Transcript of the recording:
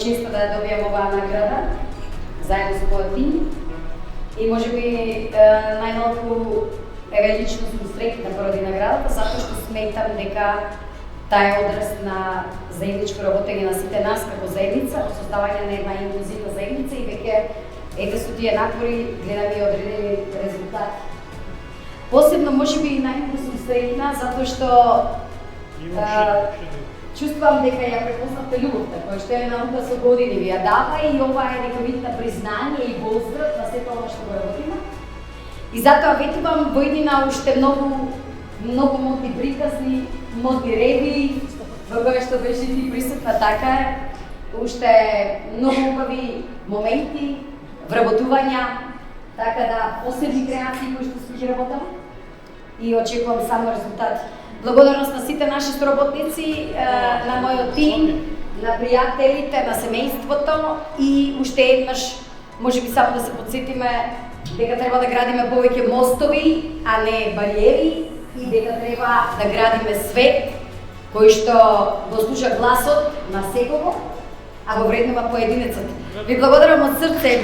честа да ја добијам оваа награда, заедно со мојот тим. И можеби најмалку лично сум среќна поради наградата, затоа што сметам дека таа е одраз на заедничко работење на сите нас како заедница, создавање на една инклузивна заедница и веќе ете со тие напори гледаме и одредени резултати. Посебно можеби и најмногу сум среќна затоа што чувствувам дека ја препознавте љубовта, која што е наука со години ви ја дава и ова е нека вид на признање и поздрав на сето ова што го работиме. И затоа ветувам во иднина уште многу модни приказни, модни реви, во која што беше ти присутна, така е, уште многу убави моменти, вработувања, така да посебни креации кои што сме ги работаме и очекувам само резултати. Благодарност на сите наши соработници, на мојот тим, на пријателите, на семејството и уште еднаш, можеби само да се подсетиме дека треба да градиме повеќе мостови, а не бариери и дека треба да градиме свет кој што го слуша гласот на секого, а го вреднува поединецот. Ви благодарам од срце,